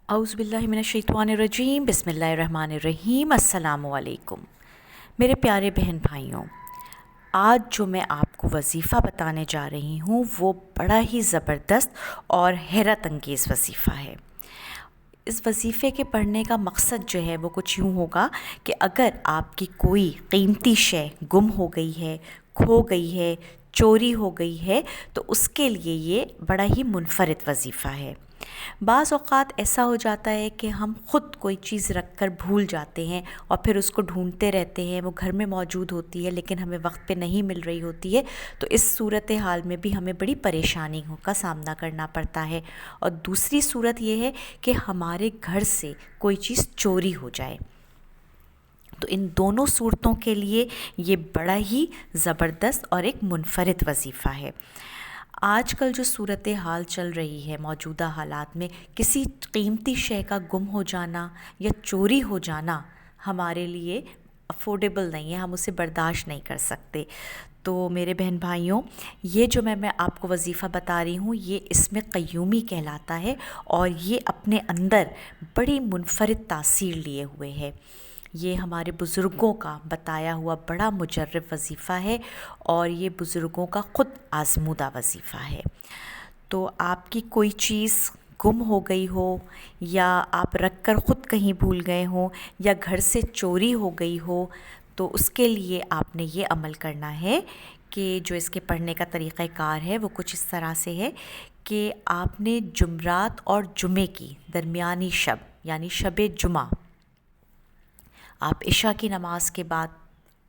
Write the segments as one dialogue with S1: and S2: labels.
S1: اعوذ باللہ من الشیطان الرجیم، بسم اللہ الرحمن الرحیم۔ السلام علیکم میرے پیارے بہن بھائیوں، آج جو میں آپ کو وظیفہ بتانے جا رہی ہوں وہ بڑا ہی زبردست اور حیرت انگیز وظیفہ ہے۔ اس وظیفے کے پڑھنے کا مقصد جو ہے وہ کچھ یوں ہوگا کہ اگر آپ کی کوئی قیمتی شے گم ہو گئی ہے، کھو گئی ہے، چوری ہو گئی ہے، تو اس کے لیے یہ بڑا ہی منفرد وظیفہ ہے۔ بعض اوقات ایسا ہو جاتا ہے کہ ہم خود کوئی چیز رکھ کر بھول جاتے ہیں اور پھر اس کو ڈھونڈتے رہتے ہیں، وہ گھر میں موجود ہوتی ہے لیکن ہمیں وقت پہ نہیں مل رہی ہوتی ہے، تو اس صورتحال میں بھی ہمیں بڑی پریشانیوں کا سامنا کرنا پڑتا ہے۔ اور دوسری صورت یہ ہے کہ ہمارے گھر سے کوئی چیز چوری ہو جائے، تو ان دونوں صورتوں کے لیے یہ بڑا ہی زبردست اور ایک منفرد وظیفہ ہے۔ آج کل جو صورتحال چل رہی ہے موجودہ حالات میں، کسی قیمتی شے کا گم ہو جانا یا چوری ہو جانا ہمارے لیے افورڈیبل نہیں ہے، ہم اسے برداشت نہیں کر سکتے۔ تو میرے بہن بھائیوں، یہ جو میں آپ کو وظیفہ بتا رہی ہوں یہ اس میں قیومی کہلاتا ہے، اور یہ اپنے اندر بڑی منفرد تاثیر لیے ہوئے ہے۔ یہ ہمارے بزرگوں کا بتایا ہوا بڑا مجرب وظیفہ ہے، اور یہ بزرگوں کا خود آزمودہ وظیفہ ہے۔ تو آپ کی کوئی چیز گم ہو گئی ہو، یا آپ رکھ کر خود کہیں بھول گئے ہوں، یا گھر سے چوری ہو گئی ہو، تو اس کے لیے آپ نے یہ عمل کرنا ہے کہ جو اس کے پڑھنے کا طریقہ کار ہے وہ کچھ اس طرح سے ہے کہ آپ نے جمعرات اور جمعے کی درمیانی شب یعنی شب جمعہ، آپ عشاء کی نماز کے بعد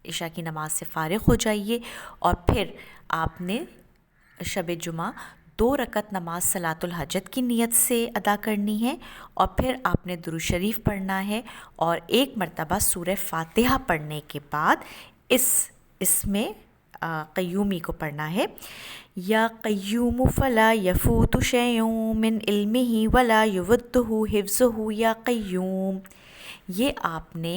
S1: عشاء کی نماز سے فارغ ہو جائیے، اور پھر آپ نے شب جمعہ 2 رکعت نماز صلاۃ الحاجت کی نیت سے ادا کرنی ہے، اور پھر آپ نے درود شریف پڑھنا ہے، اور 1 مرتبہ سورہ فاتحہ پڑھنے کے بعد اس میں قیومی کو پڑھنا ہے۔ یا قیوم فلا یفوت شیء من علمہ ولا یودہ حفظہ یا قیوم، یہ آپ نے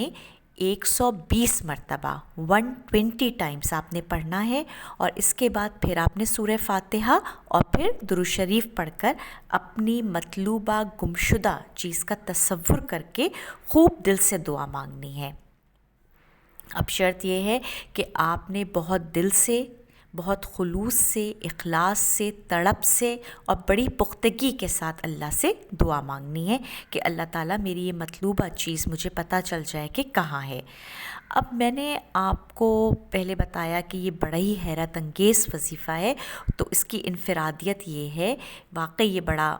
S1: 120 مرتبہ 120 ٹائمز آپ نے پڑھنا ہے، اور اس کے بعد پھر آپ نے سورہ فاتحہ اور پھر درود شریف پڑھ کر اپنی مطلوبہ گمشدہ چیز کا تصور کر کے خوب دل سے دعا مانگنی ہے۔ اب شرط یہ ہے کہ آپ نے بہت دل سے، بہت خلوص سے، اخلاص سے، تڑپ سے اور بڑی پختگی کے ساتھ اللہ سے دعا مانگنی ہے کہ اللہ تعالیٰ میری یہ مطلوبہ چیز مجھے پتہ چل جائے کہ کہاں ہے۔ اب میں نے آپ کو پہلے بتایا کہ یہ بڑا ہی حیرت انگیز وظیفہ ہے، تو اس کی انفرادیت یہ ہے، واقعی یہ بڑا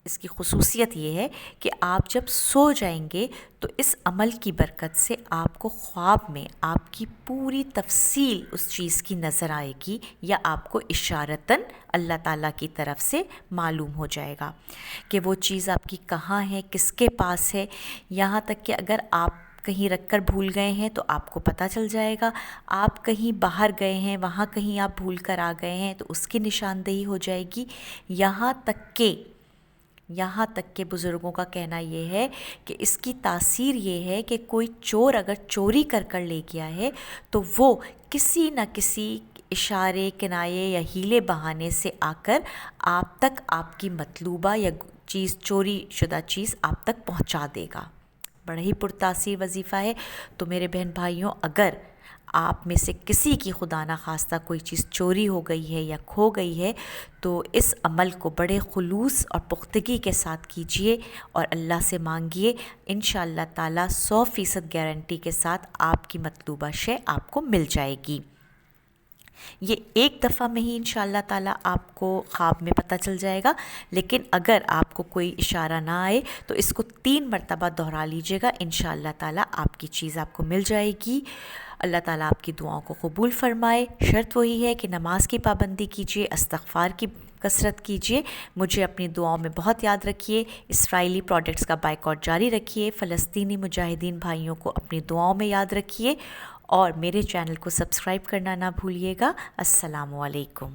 S1: اس کی خصوصیت یہ ہے کہ آپ جب سو جائیں گے تو اس عمل کی برکت سے آپ کو خواب میں آپ کی پوری تفصیل اس چیز کی نظر آئے گی، یا آپ کو اشارتاً اللہ تعالیٰ کی طرف سے معلوم ہو جائے گا کہ وہ چیز آپ کی کہاں ہے، کس کے پاس ہے۔ یہاں تک کہ اگر آپ کہیں رکھ کر بھول گئے ہیں تو آپ کو پتہ چل جائے گا، آپ کہیں باہر گئے ہیں وہاں کہیں آپ بھول کر آ گئے ہیں تو اس کی نشاندہی ہو جائے گی۔ یہاں تک کہ بزرگوں کا کہنا یہ ہے کہ اس کی تاثیر یہ ہے کہ کوئی چور اگر چوری کر لے گیا ہے تو وہ کسی نہ کسی اشارے، کنایے یا ہیلے بہانے سے آ کر آپ تک آپ کی مطلوبہ یا چیز، چوری شدہ چیز آپ تک پہنچا دے گا۔ بڑا ہی پرتاثیر وظیفہ ہے۔ تو میرے بہن بھائیوں، اگر آپ میں سے کسی کی خدا نخواستہ کوئی چیز چوری ہو گئی ہے یا کھو گئی ہے تو اس عمل کو بڑے خلوص اور پختگی کے ساتھ کیجئے اور اللہ سے مانگیے، انشاءاللہ تعالیٰ 100% گارنٹی کے ساتھ آپ کی مطلوبہ شے آپ کو مل جائے گی۔ یہ ایک دفعہ میں ہی انشاءاللہ تعالیٰ آپ کو خواب میں پتہ چل جائے گا، لیکن اگر آپ کو کوئی اشارہ نہ آئے تو اس کو 3 مرتبہ دہرا لیجئے گا، انشاءاللہ تعالیٰ آپ کی چیز آپ کو مل جائے گی۔ اللہ تعالیٰ آپ کی دعاؤں کو قبول فرمائے۔ شرط وہی ہے کہ نماز کی پابندی کیجئے، استغفار کی کثرت کیجئے، مجھے اپنی دعاؤں میں بہت یاد رکھیے، اسرائیلی پروڈکٹس کا بائیکاٹ جاری رکھیے، فلسطینی مجاہدین بھائیوں کو اپنی دعاؤں میں یاد رکھیے، اور میرے چینل کو سبسکرائب کرنا نہ بھولیے گا۔ السلام علیکم۔